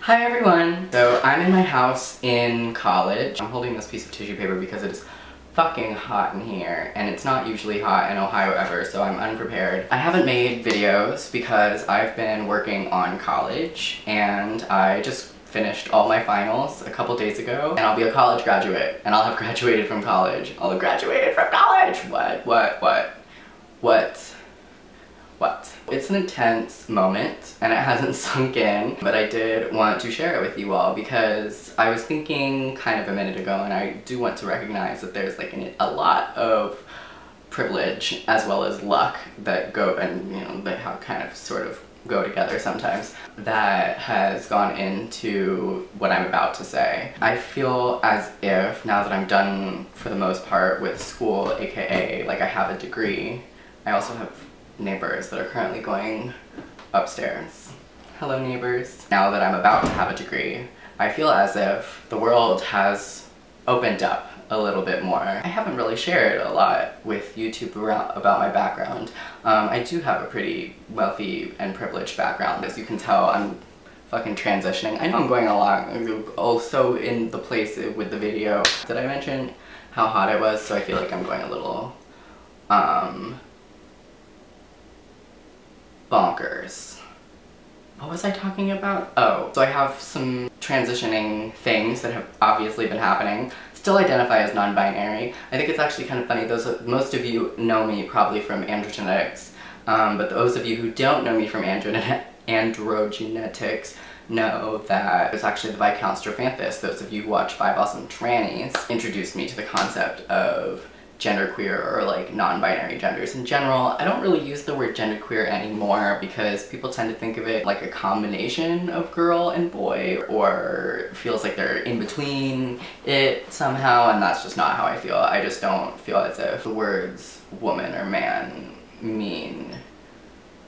Hi everyone! So I'm in my house in college. I'm holding this piece of tissue paper because it is fucking hot in here, and it's not usually hot in Ohio ever, so I'm unprepared. I haven't made videos because I've been working on college, and I just finished all my finals a couple days ago, and I'll be a college graduate, and I'll have graduated from college. I'll have graduated from college! What? It's an intense moment, and it hasn't sunk in, but I did want to share it with you all because I was thinking kind of a minute ago, and I do want to recognize that there's like a lot of privilege as well as luck that go, and you know, they have kind of sort of go together sometimes, that has gone into what I'm about to say. I feel as if now that I'm done for the most part with school, aka like I have a degree, I also have neighbors that are currently going upstairs. Hello neighbors. Now that I'm about to have a degree, I feel as if the world has opened up a little bit more. I haven't really shared a lot with YouTube about my background. I do have a pretty wealthy and privileged background. As you can tell, I'm fucking transitioning. I know I'm going along. Also in the place with the video, did I mention how hot it was? So I feel like I'm going a little bonkers. What was I talking about? Oh, so I have some transitioning things that have obviously been happening. Still identify as non-binary. I think it's actually kind of funny. Most of you know me probably from androgenetics, but those of you who don't know me from androgenetics know that it's actually the Viscount Strophanthus. Those of you who watch Five Awesome Trannies introduced me to the concept of genderqueer, or like non-binary genders in general. I don't really use the word genderqueer anymore because people tend to think of it like a combination of girl and boy, or feels like they're in between it somehow, and that's just not how I feel. I just don't feel as if the words woman or man mean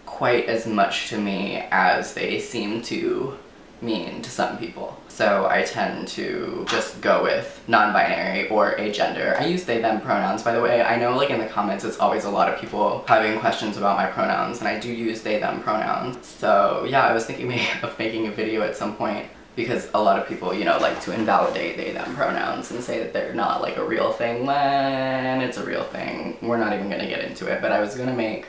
quite as much to me as they seem to mean to some people. So I tend to just go with non-binary or agender. I use they them pronouns, by the way. I know like in the comments it's always a lot of people having questions about my pronouns, and I do use they them pronouns. So yeah, I was thinking of making a video at some point because a lot of people, you know, like to invalidate they them pronouns and say that they're not like a real thing when it's a real thing. We're not even gonna get into it, but I was gonna make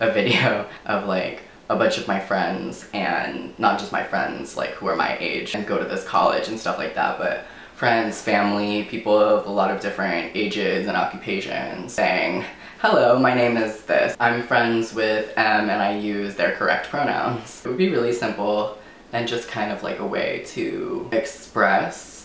a video of like a bunch of my friends, and not just my friends like who are my age and go to this college and stuff like that, but friends, family, people of a lot of different ages and occupations saying, hello, my name is this. I'm friends with M and I use their correct pronouns. It would be really simple and just kind of like a way to express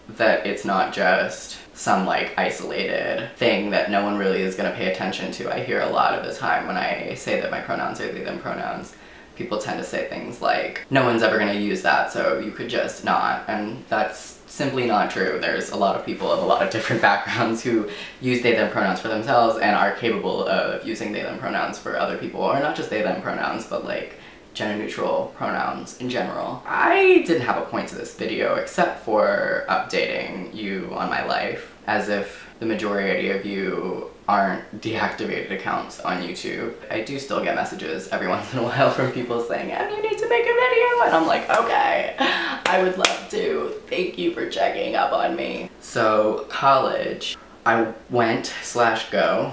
that it's not just some like isolated thing that no one really is going to pay attention to. I hear a lot of the time when I say that my pronouns are they them pronouns, people tend to say things like, no one's ever going to use that, so you could just not, and that's simply not true. There's a lot of people of a lot of different backgrounds who use they them pronouns for themselves and are capable of using they them pronouns for other people, or not just they them pronouns, but like gender neutral pronouns in general. I didn't have a point to this video except for updating you on my life, as if the majority of you aren't deactivated accounts on YouTube. I do still get messages every once in a while from people saying, Em, you need to make a video, and I'm like, okay, I would love to. Thank you for checking up on me. So college, I went/go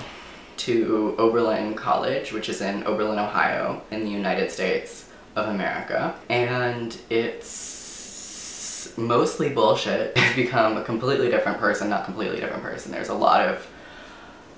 to Oberlin College, which is in Oberlin, Ohio, in the United States of America, and it's mostly bullshit. I've become a completely different person, not completely different person. There's a lot of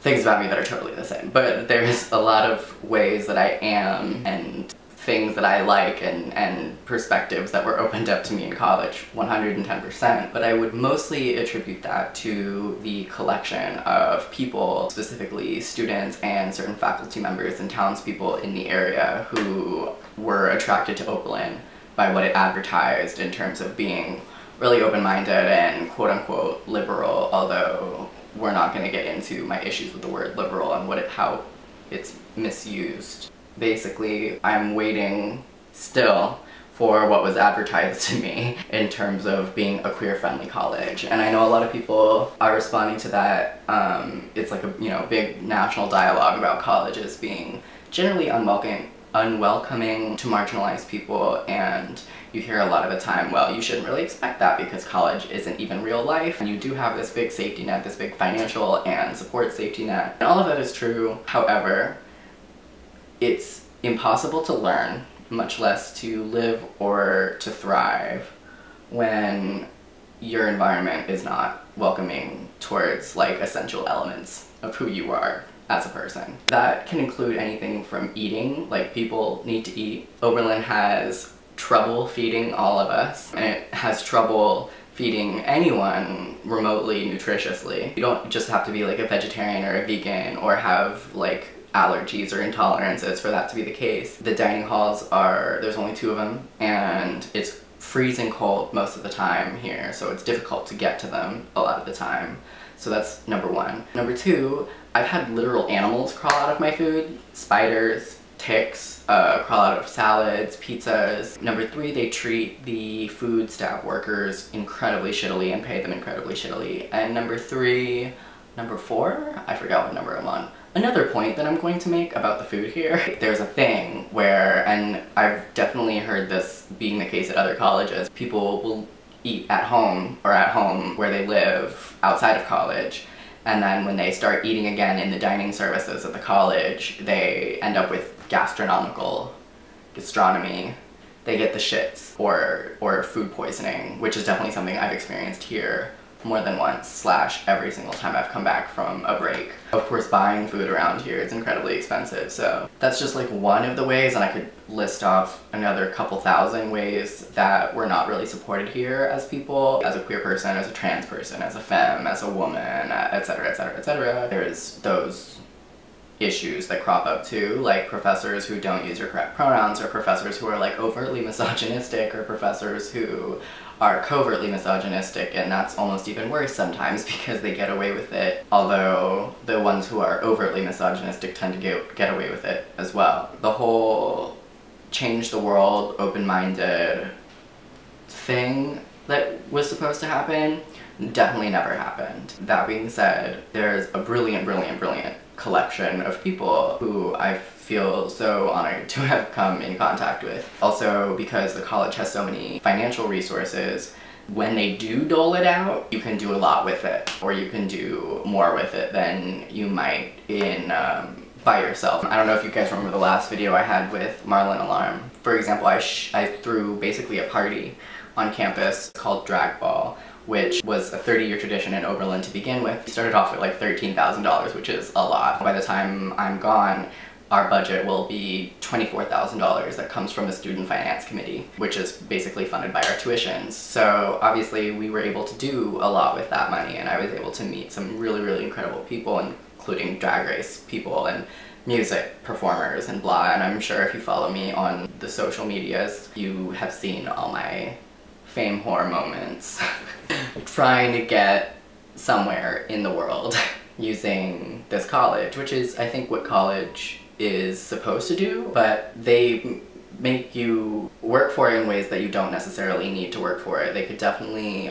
things about me that are totally the same, but there's a lot of ways that I am and things that I like and perspectives that were opened up to me in college, 110%. But I would mostly attribute that to the collection of people, specifically students and certain faculty members and townspeople in the area, who were attracted to Oberlin by what it advertised in terms of being really open-minded and quote-unquote liberal, although we're not going to get into my issues with the word liberal and how it's misused. Basically, I'm waiting still for what was advertised to me in terms of being a queer-friendly college. And I know a lot of people are responding to that. It's like a, you know, big national dialogue about colleges being generally unwelcoming to marginalized people, and You hear a lot of the time, well, you shouldn't really expect that because college isn't even real life, and you do have this big safety net, this big financial and support safety net. And all of that is true. However, it's impossible to learn, much less to live or to thrive, when your environment is not welcoming towards like essential elements of who you are as a person. That can include anything from eating, like people need to eat. Oberlin has trouble feeding all of us, and it has trouble feeding anyone remotely nutritiously. You don't just have to be like a vegetarian or a vegan or have like allergies or intolerances for that to be the case. The dining halls there's only 2 of them, and it's freezing cold most of the time here, so it's difficult to get to them a lot of the time. So that's number 1. Number 2, I've had literal animals crawl out of my food. Spiders, ticks, crawl out of salads, pizzas. Number 3, they treat the food staff workers incredibly shittily and pay them incredibly shittily. And number 4, I forgot what number I'm on. Another point that I'm going to make about the food here, there's a thing where, and I've definitely heard this being the case at other colleges, people will eat at home or at home where they live outside of college, and then when they start eating again in the dining services at the college, they end up with gastronomy. They get the shits or food poisoning, which is definitely something I've experienced here more than once, / every single time I've come back from a break. Of course, buying food around here is incredibly expensive, so that's just like one of the ways, and I could list off another couple thousand ways that we're not really supported here as people, as a queer person, as a trans person, as a femme, as a woman, etc, etc, etc. There's those issues that crop up too, like professors who don't use your correct pronouns, or professors who are like overtly misogynistic, or professors who are covertly misogynistic, and that's almost even worse sometimes because they get away with it, although the ones who are overtly misogynistic tend to get away with it as well. The whole change the world, open-minded thing that was supposed to happen definitely never happened. That being said, there's a brilliant collection of people who I feel so honored to have come in contact with. Also, because the college has so many financial resources, when they do dole it out, you can do a lot with it, or you can do more with it than you might by yourself. I don't know if you guys remember the last video I had with Marlin Alarm. For example, I threw basically a party on campus called Drag Ball, which was a 30-year tradition in Oberlin to begin with. We started off with like $13,000, which is a lot. By the time I'm gone, our budget will be $24,000 that comes from the student finance committee, which is basically funded by our tuitions. So obviously we were able to do a lot with that money, and I was able to meet some really incredible people, including drag race people and music performers and blah. And I'm sure if you follow me on the social medias, you have seen all my fame whore moments trying to get somewhere in the world using this college, which is, I think, what college is supposed to do, but they make you work for it in ways that you don't necessarily need to work for it. They could definitely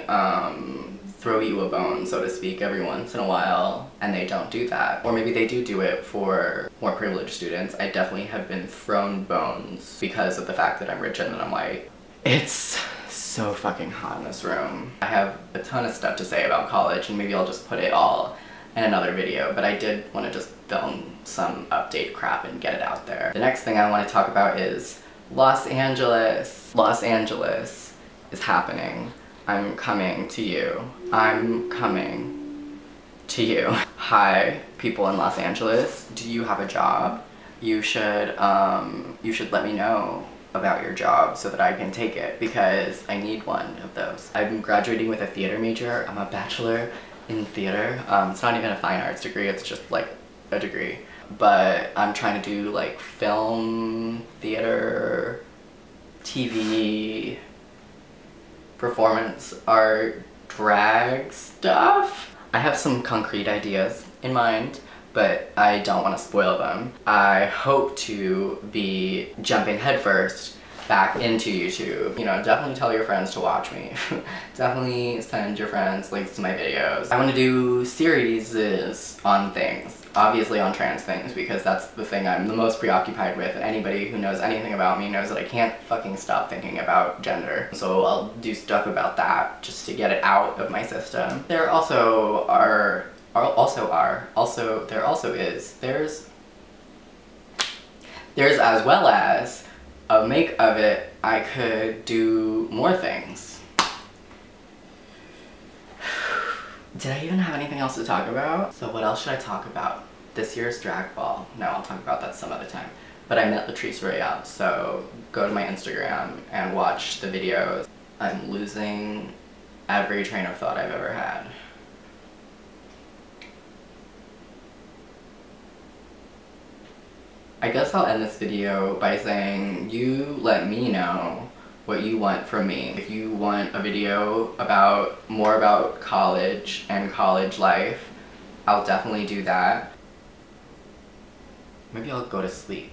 throw you a bone, so to speak, every once in a while, and they don't do that. Or maybe they do it for more privileged students. I definitely have been thrown bones because of the fact that I'm rich and that I'm white. It's so fucking hot in this room. I have a ton of stuff to say about college, and maybe I'll just put it all in another video, but I did want to just film some update crap and get it out there. The next thing I want to talk about is Los Angeles. Los Angeles is happening. I'm coming to you. I'm coming to you. Hi, people in Los Angeles. Do you have a job? You should let me know about your job so that I can take it, because I need one of those. I'm graduating with a theater major. I'm a bachelor in theater. It's not even a fine arts degree, it's just like a degree. But I'm trying to do like film, theater, TV, performance art, drag stuff. I have some concrete ideas in mind, but I don't want to spoil them. I hope to be jumping headfirst back into YouTube. You know, definitely tell your friends to watch me. Definitely send your friends links to my videos. I want to do series on things. Obviously on trans things, because that's the thing I'm the most preoccupied with. Anybody who knows anything about me knows that I can't fucking stop thinking about gender. So I'll do stuff about that just to get it out of my system. There there's as well as a make of it, I could do more things. Did I even have anything else to talk about? So what else should I talk about? This year's drag ball. No, I'll talk about that some other time. But I met Latrice Royale, so go to my Instagram and watch the videos. I'm losing every train of thought I've ever had. I guess I'll end this video by saying, you let me know what you want from me. If you want a video more about college and college life, I'll definitely do that. Maybe I'll go to sleep.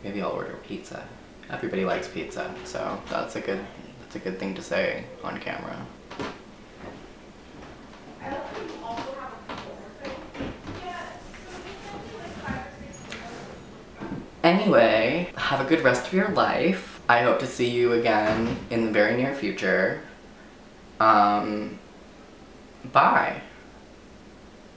Maybe I'll order pizza. Everybody likes pizza, so that's a good thing to say on camera. Anyway, have a good rest of your life. I hope to see you again in the very near future. Bye.